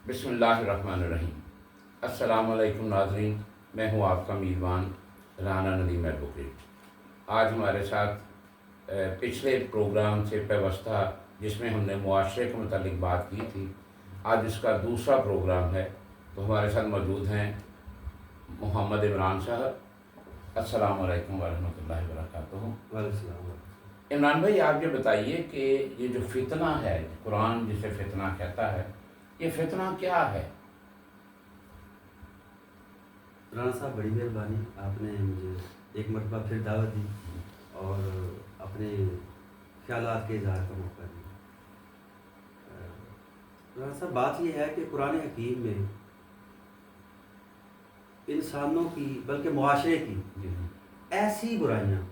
بسم اللہ الرحمن الرحیم۔ السلام علیکم ناظرین، میں ہوں آپ کا میزبان رانا ندیم ایڈوکیٹ۔ آج ہمارے ساتھ پچھلے پروگرام سے پیوستہ جس میں ہم نے معاشرے کے متعلق بات کی تھی، آج اس کا دوسرا پروگرام ہے، تو ہمارے ساتھ موجود ہیں محمد عمران صاحب۔ السلام علیکم ورحمۃ اللہ وبرکاتہ۔ وعلیکم السلام۔ عمران بھائی، آپ یہ بتائیے کہ یہ جو فتنہ ہے، قرآن جسے فتنہ کہتا ہے، یہ فتنہ کیا ہے؟ رانا صاحب، بڑی مہربانی، آپ نے مجھے ایک مرتبہ پھر دعوت دی اور اپنے خیالات کے اظہار کا موقع دیا۔ رانا صاحب، بات یہ ہے کہ قرآن حکیم میں انسانوں کی بلکہ معاشرے کی ایسی برائیاں،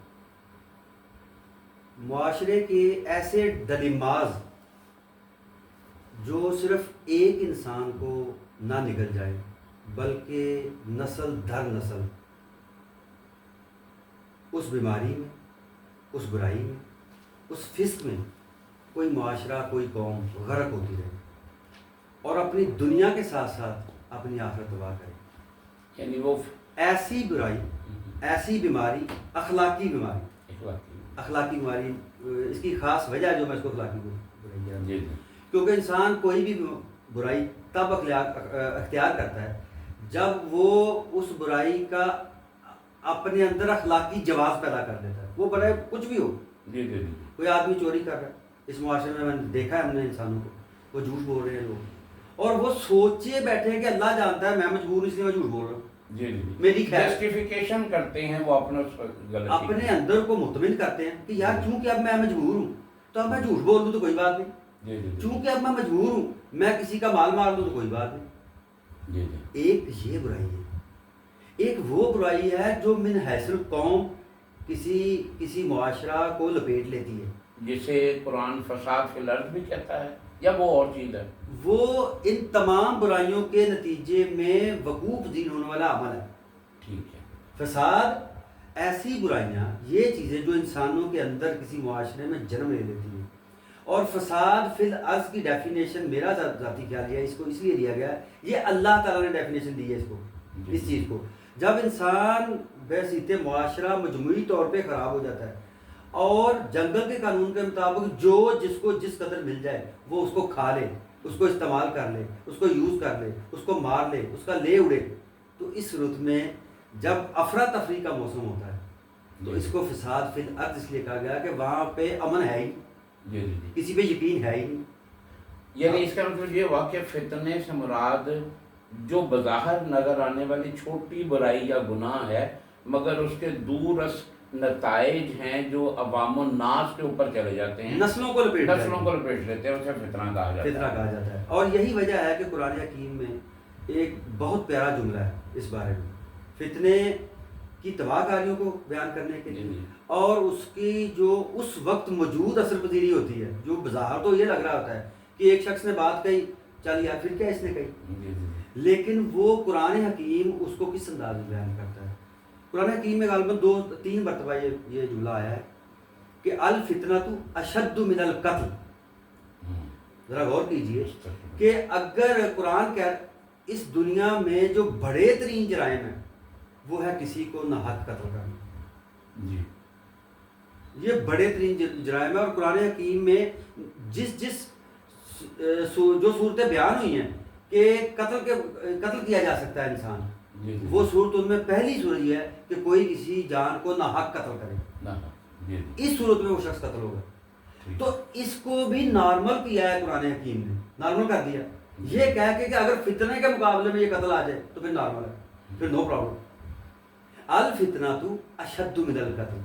معاشرے کے ایسے دلماز جو صرف ایک انسان کو نہ نگل جائے بلکہ نسل در نسل اس بیماری میں، اس برائی میں، اس فسق میں کوئی معاشرہ، کوئی قوم غرق ہوتی رہے اور اپنی دنیا کے ساتھ ساتھ اپنی آخرت تباہ کرے۔ یعنی وہ ایسی برائی، ایسی بیماری، اخلاقی بیماری، اس کی خاص وجہ ہے جو میں اس کو اخلاقی برائی ہے، کیونکہ انسان کوئی بھی برائی تب اختیار کرتا ہے جب وہ اس برائی کا اپنے اندر اخلاقی جواز پیدا کر دیتا ہے، وہ برائی کچھ بھی ہو۔ کوئی آدمی چوری کر رہا ہے، اس معاشرے میں نے دیکھا ہے ہم نے انسانوں کو، وہ جھوٹ بول رہے ہیں لوگ، اور وہ سوچے بیٹھے ہیں کہ اللہ جانتا ہے میں مجبور ہوں اس لیے میں جھوٹ بول رہا ہوں، میری جسٹیفیکیشن کرتے ہیں وہ اپنے اندر کو مطمئن کرتے ہیں کہ یار چونکہ اب میں مجبور ہوں تو اب میں جھوٹ بول دوں تو کوئی بات نہیں، چونکہ اب میں مجبور ہوں میں کسی کا مال مار دوں تو کوئی بات نہیں۔ ایک یہ برائی ہے، ایک وہ برائی ہے جو من حیث القوم کسی معاشرہ کو لپیٹ لیتی ہے، جسے قرآن فساد فی الارض بھی کہتا ہے، یا وہ اور چیز ہے؟ وہ ان تمام برائیوں کے نتیجے میں وقوع پذیر ہونے والا عمل ہے۔ ٹھیک ہے۔ فساد، ایسی برائیاں، یہ چیزیں جو انسانوں کے اندر کسی معاشرے میں جنم لے لیتی ہیں، اور فساد فی الارض کی ڈیفینیشن میرا ذاتی خیال ہے، اس کو اس لیے دیا گیا ہے، یہ اللہ تعالیٰ نے ڈیفینیشن دی ہے اس کو، اس چیز کو، جب انسان بحیثیت معاشرہ مجموعی طور پہ خراب ہو جاتا ہے اور جنگل کے قانون کے مطابق جو جس کو جس قدر مل جائے وہ اس کو کھا لے، اس کو استعمال کر لے، اس کو یوز کر لے، اس کو مار لے، اس کا لے اڑے، تو اس صورت میں جب افراتفری کا موسم ہوتا ہے تو اس کو فساد فی الارض اس لیے کہا گیا کہ وہاں پہ امن ہے ہی، کسی پہ یقین ہے ہی نہیں۔ یعنی اس کا مطلب یہ ہوا کہ فتنے سے مراد جو بظاہر نظر آنے والی چھوٹی برائی یا گناہ ہے مگر اس کے دور از نتائج ہیں جو عوام الناس کے اوپر چلے جاتے ہیں، نسلوں کو لپیٹ لیتے ہیں، اسے فتنہ کہا جاتا ہے۔ اور یہی وجہ ہے کہ قرآن حکیم میں ایک بہت پیارا جملہ ہے اس بارے میں، فتنے کی تباہ کاریوں کو بیان کرنے کے لیے، اور اس کی جو اس وقت موجود اثر پذیری ہوتی ہے، جو بظاہر تو یہ لگ رہا ہوتا ہے کہ ایک شخص نے بات کہی، چل یار پھر کیا اس نے کہی، لیکن وہ قرآن حکیم اس کو کس انداز میں بیان کرتا ہے۔ قرآن حکیم میں غالباً 2-3 مرتبہ یہ جملہ آیا ہے کہ الفتنۃ اشد من القتل۔ ذرا غور کیجئے کہ اگر قرآن کہ اس دنیا میں جو بڑے ترین جرائم ہیں وہ ہے کسی کو ناحق قتل کرنا، یہ بڑے ترین جرائم ہے، اور قرآن حکیم میں جو صورتیں بیان ہوئی ہیں کہ قتل کیا جا سکتا ہے انسان، وہ صورت ان میں پہلی صورت یہ ہے کہ کوئی کسی جان کو ناحق قتل کرے، اس صورت میں وہ شخص قتل ہوگا۔ تو اس کو بھی نارمل کیا ہے قرآن حکیم نے، نارمل کر دیا، یہ کہہ کے کہ اگر فتنے کے مقابلے میں یہ قتل آ جائے تو پھر نارمل ہے، پھر نو پرابلم۔ الفتنۃ اشد من القتل،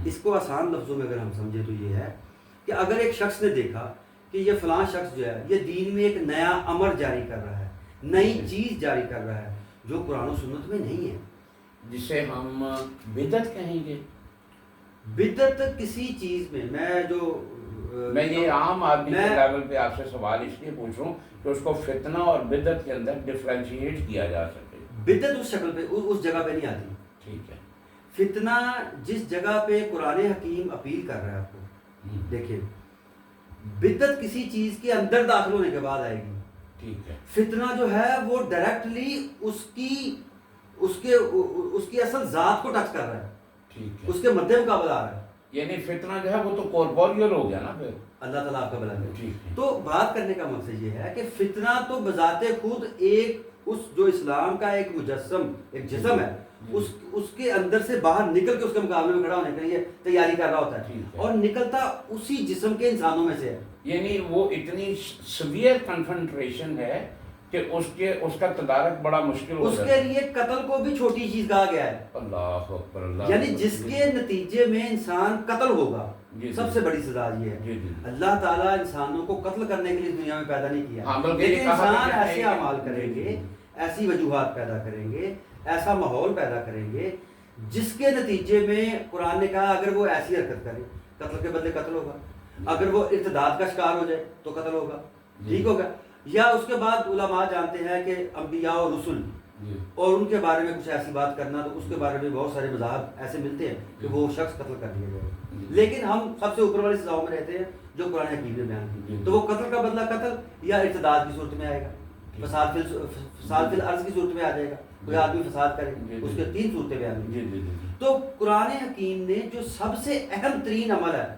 اس کو آسان لفظوں میں اگر ہم سمجھے تو یہ ہے کہ اگر ایک شخص نے دیکھا کہ یہ فلاں شخص جو ہے یہ دین میں ایک نیا امر جاری کر رہا ہے، نئی چیز جاری کر رہا ہے جو قرآن و سنت میں نہیں ہے، جسے ہم بدعت کہیں گے۔ بدعت کسی چیز میں، میں یہ عام آدمی کے لیول پہ آپ سے سوال اس لیے پوچھ رہا ہوں کہ اس کو فتنہ اور بدعت کے اندر ڈفرینشیٹ کیا جا سکے۔ بدعت اس شکل پہ، اس جگہ پہ نہیں آتی۔ ٹھیک ہے۔ فتنہ جس جگہ پہ قرآن حکیم اپیل کر رہا ہے آپ کو، دیکھیں بدعت کسی چیز کے اندر داخل ہونے کے بعد آئے گی، ٹھیک ہے. فتنہ جو ہے وہ ڈائریکٹلی اس کی اصل ذات کو ٹچ کر رہا ہے, ٹھیک ہے, اس کے مد مقابل آ رہا ہے. یعنی فتنہ جو ہے وہ تو کورپوریل ہو گیا نا پھر. اللہ تعالیٰ آپ کا بلا کرے. ٹھیک ہے. تو بات کرنے کا مقصد یہ ہے کہ فتنہ تو بذات خود ایک اس جو اسلام کا ایک مجسم, ایک جسم ہے, اس کے اندر سے باہر نکل کے اس کے مقابلے میں کھڑا ہونے کے لیے تیاری کر رہا ہوتا ہے, اور نکلتا اسی جسم کے انسانوں میں سے ہے. یعنی وہ اتنی سویئر کنسنٹریشن ہے کہ اس کا تدارک بڑا مشکل ہو اس جاتا ہے. کے لیے قتل کو بھی چھوٹی چیز کہا گیا ہے. اللہ اکبر, اللہ یعنی جس کے نتیجے میں انسان قتل ہوگا, سب سے بڑی سزا یہ ہے. اللہ تعالیٰ انسانوں کو قتل کرنے کے لیے دنیا میں پیدا نہیں کیا, لیکن انسان ایسے اعمال کریں گے, ایسی وجوہات پیدا کریں گے, ایسا ماحول پیدا کریں گے جس کے نتیجے میں قرآن نے کہا اگر وہ ایسی حرکت کرے قتل کے بدلے قتل ہوگا, اگر وہ ارتداد کا شکار ہو جائے تو قتل ہوگا. ٹھیک ہوگا. یا اس کے بعد علماء جانتے ہیں کہ انبیاء اور رسل اور ان کے بارے میں کچھ ایسی بات کرنا, تو اس کے بارے میں بہت سارے مذاہب ایسے ملتے ہیں کہ وہ شخص قتل کر دیا جائے, لیکن ہم سب سے اوپر والی سزاؤں میں رہتے ہیں جو قرآن حکیم نے بیان کی. تو وہ قتل کا بدلہ قتل یا ارتداد کی صورت میں آئے گا, فساد فی الارض کی صورت میں آ جائے گا, کوئی آدمی فساد کرے, اس کے 3 صورتیں بیان کی. تو قرآن حکیم نے جو سب سے اہم ترین عمل ہے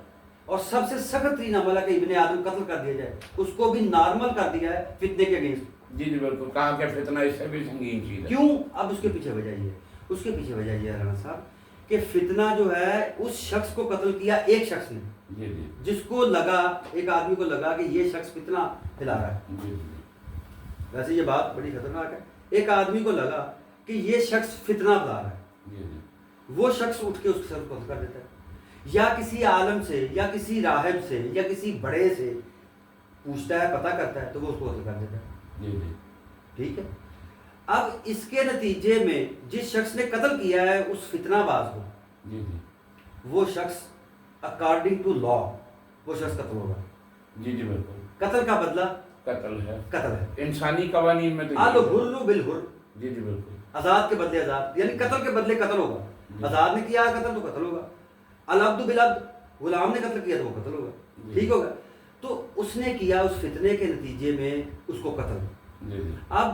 اور سب سے سخت ترین عمل ہے کہ ابن آدم قتل کر دیا جائے, اس کو بھی نارمل کر دیا ہے فتنے کے اگینسٹ. جی بالکل, کہا کہ فتنہ اس سے بھی سنگین چیز ہے. کیوں؟ اب اس کے پیچھے وجہ یہ ہے, اس کے پیچھے وجہ یہ ہے رانا صاحب کہ فتنہ جو ہے اس شخص کو قتل کیا ایک شخص نے, جس کو لگا, ایک آدمی کو لگا کہ یہ شخص فتنہ پھیلا رہا ہے. ویسے یہ بات بڑی خطرناک ہے. ایک آدمی کو لگا کہ یہ شخص فتنہ پھیلا رہا ہے, وہ شخص اٹھ کے اس کے سر کو قتل کر دیتا ہے, یا کسی عالم سے یا کسی راہب سے یا کسی بڑے سے پوچھتا ہے, پتہ کرتا ہے, تو وہ اس کو قتل کر دیتا ہے. ٹھیک ہے. اب اس کے نتیجے میں جس شخص نے قتل کیا ہے اس فتنہ باز کو, وہ شخص اکارڈنگ ٹو لا وہ شخص قتل ہوگا. جی بالکل. قتل کا بدلہ قتل ہے, قتل ہے. انسانی قوانین میں تو الحر بالحر, جی بالکل, آزاد کے بدلے آزاد, یعنی قتل کے بدلے قتل ہوگا. آزاد نے کیا قتل تو قتل ہوگا, العبد بالعبد, غلام نے قتل کیا تو وہ قتل ہوگا. ٹھیک ہوگا. تو اس نے کیا اس فتنے کے نتیجے میں اس کو قتل. اب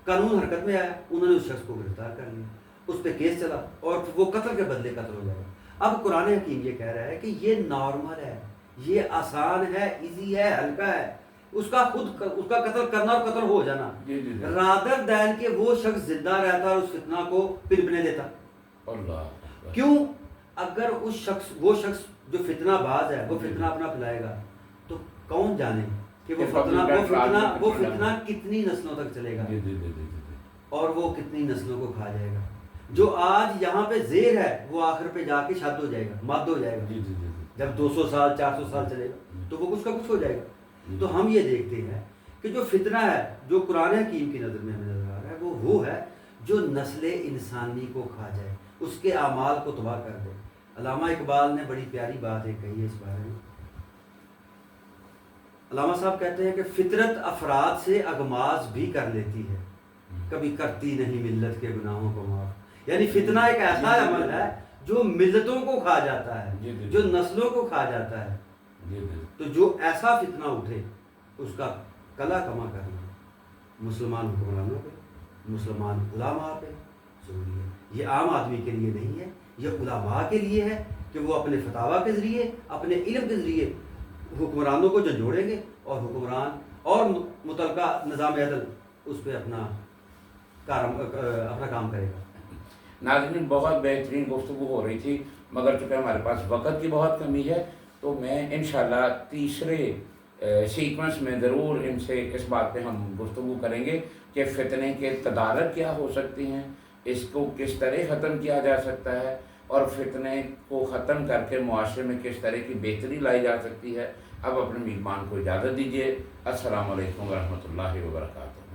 قانون حرکت میں آیا, انہوں نے اس شخص کو گرفتار کر لیا, اس پہ کیس چلا اور وہ قتل کے بدلے قتل ہو جائے گا. اب قرآن حکیم یہ کہہ رہا ہے کہ یہ نارمل ہے, یہ آسان ہے, ایزی ہے, ہلکا ہے, اس کا قتل کرنا اور قتل ہو جانا, رادر دین کہ وہ شخص زندہ رہتا اور اس فتنہ کو پنپنے دیتا. کیوں؟ اگر وہ شخص جو فتنہ باز ہے وہ فتنہ اپنا پھیلائے گا تو کون جانے کہ وہ فتنہ کتنی نسلوں تک چلے گا اور وہ کتنی نسلوں کو کھا جائے گا. جو آج یہاں پہ زیر ہے وہ آخر پہ جا کے شد ہو جائے گا, مد ہو جائے گا. جب 200 سال 400 سال چلے گا تو وہ کچھ کا کچھ ہو جائے گا. تو ہم یہ دیکھتے ہیں کہ جو فتنہ ہے جو قرآن حکیم کی نظر میں ہمیں نظر آ رہا ہے وہ ہے جو نسل انسانی کو کھا جائے, اس کے اعمال کو تباہ کر دے. علامہ اقبال نے بڑی پیاری بات ایک کہی ہے اس بارے میں. علامہ صاحب کہتے ہیں کہ فطرت افراد سے اغماز بھی کر لیتی ہے, کبھی کرتی نہیں ملت کے گناہوں کو معاف. یعنی فتنہ ایک ایسا عمل ہے جو ملتوں کو کھا جاتا ہے, جو نسلوں کو کھا جاتا ہے. تو جو ایسا فتنہ اٹھے اس کا کلا کما کرنا مسلمان حکمرانوں پہ, مسلمان علماء پہ ضروری ہے. یہ عام آدمی کے لیے نہیں ہے, یہ علماء کے لیے ہے کہ وہ اپنے فتاویٰ کے ذریعے, اپنے علم کے ذریعے حکمرانوں کو جھنجھوڑیں گے اور حکمران اور متعلقہ نظام عدل اس پہ اپنا کام کرے گا. ناظرین, بہت بہترین گفتگو ہو رہی تھی, مگر چونکہ ہمارے پاس وقت کی بہت کمی ہے تو میں انشاءاللہ تیسرے سیکوینس میں ضرور ان سے اس بات پہ ہم گفتگو کریں گے کہ فتنے کے تدارک کیا ہو سکتی ہیں, اس کو کس طرح ختم کیا جا سکتا ہے اور فتنے کو ختم کر کے معاشرے میں کس طرح کی بہتری لائی جا سکتی ہے. اب اپنے میزبان کو اجازت دیجیے. السلام علیکم ورحمۃ اللہ وبرکاتہ.